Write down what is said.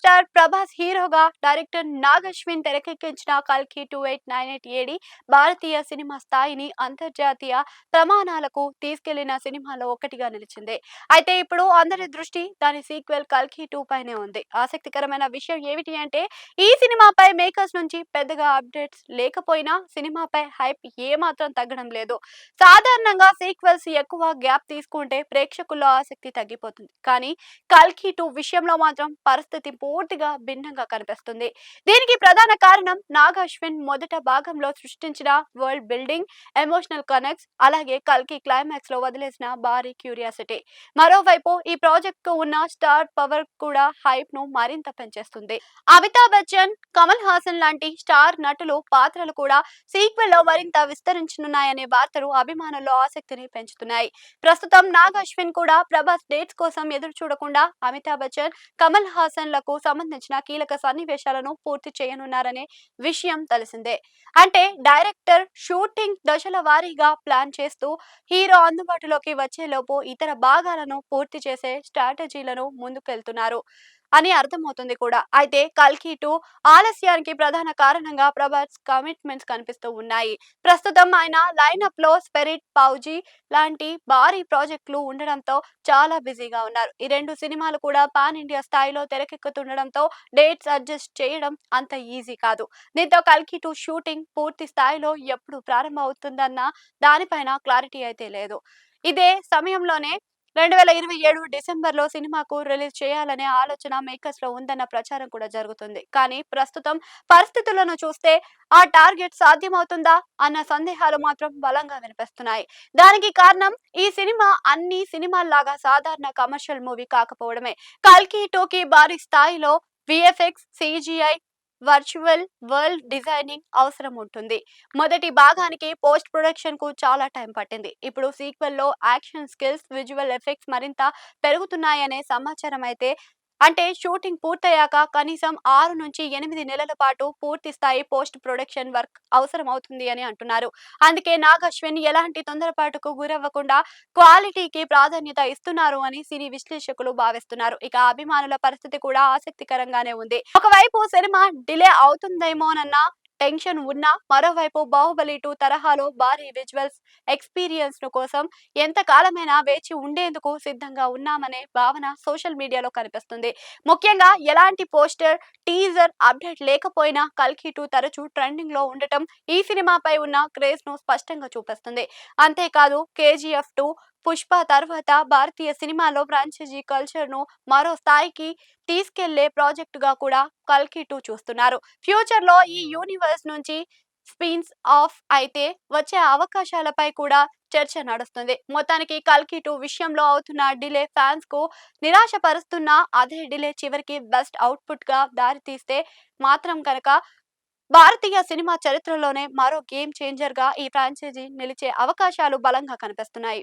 Star Prabhas హీరోగా director Nag Ashwin తెరకెక్కించిన కల్కి 2898 ఏడి భారతీయ సినిమా స్థాయిని అంతర్జాతీయ ప్రమాణాలకు తీసుకెళ్లిన సినిమాలో ఒకటిగా నిలిచింది. అయితే ఇప్పుడు అందరి దృష్టి దాని సీక్వెల్ కల్కి 2 పైనే ఉంది. ఆసక్తికరమైన విషయం ఏమిటి అంటే ఈ సినిమాపై మేకర్స్ నుంచి పెద్దగా అప్డేట్స్ లేకపోయినా సినిమాపై హైప్ ఏమాత్రం తగ్గడం లేదు. సాధారణంగా సీక్వెల్స్ ఎక్కువ గ్యాప్ తీసుకుంటే ప్రేక్షకుల్లో ఆసక్తి తగ్గిపోతుంది. కానీ కల్కి 2 విషయంలో మాత్రం పరిస్థితి పూర్తిగా భిన్నంగా కనిపిస్తుంది. దీనికి ప్రధాన కారణం నాగ్ అశ్విన్ మొదట భాగంలో సృష్టించిన వరల్డ్ బిల్డింగ్, ఎమోషనల్ కనెక్ట్స్, అలాగే కల్కి క్లైమాక్స్ లో వదిలేసిన భారీ క్యూరియాసిటీ. మరోవైపు ఈ ప్రాజెక్ట్ కు ఉన్న స్టార్ పవర్ కూడా హైప్ ను మరింత పెంచేస్తుంది. అమితాబ్ బచ్చన్, కమల్ హాసన్ లాంటి స్టార్ నటులు పాత్రలు కూడా సీక్వెల్ లో మరింత విస్తరించనున్నాయనే వార్తలు అభిమానుల్లో ఆసక్తిని పెంచుతున్నాయి. ప్రస్తుతం నాగ్ అశ్విన్ కూడా ప్రభాస్ డేట్స్ కోసం ఎదురు చూడకుండా అమితాబ్ బచ్చన్, కమల్ హాసన్ లకు సంబంధించిన కీలక సన్నివేశాలను పూర్తి చేయనున్నారనే విషయం తెలిసిందే. అంటే డైరెక్టర్ షూటింగ్ దశల వారీగా ప్లాన్ చేస్తూ హీరో అందుబాటులోకి వచ్చేలోపు ఇతర భాగాలను పూర్తి చేసే స్ట్రాటజీలను ముందుకెళ్తున్నారు అని అర్థమవుతుంది కూడా. అయితే కల్కి 2 ఆలస్యానికి ప్రధాన కారణంగా ప్రభాస్ కమిట్మెంట్స్ కనిపిస్తూ ఉన్నాయి. ప్రస్తుతం ఆయన లైనప్ లో స్పిరిట్, పౌజీ లాంటి భారీ ప్రాజెక్టులు ఉండడంతో చాలా బిజీగా ఉన్నారు. ఈ రెండు సినిమాలు కూడా పాన్ ఇండియా స్థాయిలో తెరకెక్కుతుండడంతో డేట్స్ అడ్జస్ట్ చేయడం అంత ఈజీ కాదు. దీంతో కల్కి 2 షూటింగ్ పూర్తి స్థాయిలో ఎప్పుడు ప్రారంభం అవుతుందన్న దానిపైన క్లారిటీ అయితే లేదు. ఇదే సమయంలోనే 2027 డిసెంబర్లో సినిమాకు రిలీజ్ చేయాలనే ఆలోచన మేకర్స్ లో ఉందన్న ప్రచారం కూడా జరుగుతుంది. కానీ ప్రస్తుతం పరిస్థితులను చూస్తే ఆ టార్గెట్ సాధ్యమవుతుందా అన్న సందేహాలు మాత్రం బలంగా వినిపిస్తున్నాయి. దానికి కారణం ఈ సినిమా అన్ని సినిమాల్లాగా సాధారణ కమర్షియల్ మూవీ కాకపోవడమే. కల్కి 2కి భారీ స్థాయిలో VFX, CGI, virtual world designing అవసరం ఉంటుంది. మొదటి భాగానికి పోస్ట్ ప్రొడక్షన్ కు చాలా టైం పట్టింది. ఇప్పుడు సీక్వెల్ లో యాక్షన్ స్కిల్స్, విజువల్ ఎఫెక్ట్స్ మరింత పెరుగుతున్నాయనే సమాచారం అయితే అంటే షూటింగ్ పూర్తయ్యాక కనీసం 6 నుంచి 8 నెలల పాటు పూర్తి స్థాయి పోస్ట్ ప్రొడక్షన్ వర్క్ అవసరం అవుతుంది అని అంటున్నారు. అందుకే నాగ్ అశ్విన్ ఎలాంటి తొందరపాటుకు గురవ్వకుండా క్వాలిటీకి ప్రాధాన్యత ఇస్తున్నారు అని సినీ విశ్లేషకులు భావిస్తున్నారు. ఇక అభిమానుల పరిస్థితి కూడా ఆసక్తికరంగానే ఉంది. ఒకవైపు సినిమా డిలే అవుతుందేమోనన్న టెన్షన్ ఉన్నా, మరోవైపు బాహుబలి 2 తరహాలో భారీ విజువల్స్ ఎక్స్పీరియన్స్ కోసం ఎంత కాలమైనా వేచి ఉండేందుకు సిద్ధంగా ఉన్నామనే భావన సోషల్ మీడియాలో కనిపిస్తుంది. ముఖ్యంగా ఎలాంటి పోస్టర్, టీజర్ అప్డేట్ లేకపోయినా కల్కి 2 తరచూ ట్రెండింగ్ లో ఉండటం ఈ సినిమాపై ఉన్న క్రేజ్ ను స్పష్టంగా చూపిస్తుంది. అంతేకాదు కేజీఎఫ్ 2, పుష్ప తర్వాత భారతీయ సినిమాలో ఫ్రాంచైజీ కల్చర్ ను మరో స్థాయికి తీసుకెళ్లే ప్రాజెక్ట్ గా కూడా కల్కి 2 చూస్తున్నారు. ఫ్యూచర్ లో ఈ యూనివర్స్ నుంచి స్పిన్స్ ఆఫ్ అయితే వచ్చే అవకాశాలపై కూడా చర్చ నడుస్తుంది. మొత్తానికి కల్కి 2 విషయంలో అవుతున్న డిలే ఫ్యాన్స్ కు నిరాశపరుస్తున్నా, అదే డిలే చివరికి బెస్ట్ అవుట్పుట్ గా దారితీస్తే మాత్రం కనుక భారతీయ సినిమా చరిత్రలోనే మరో గేమ్ చేంజర్ గా ఈ ఫ్రాంచైజీ నిలిచే అవకాశాలు బలంగా కనిపిస్తున్నాయి.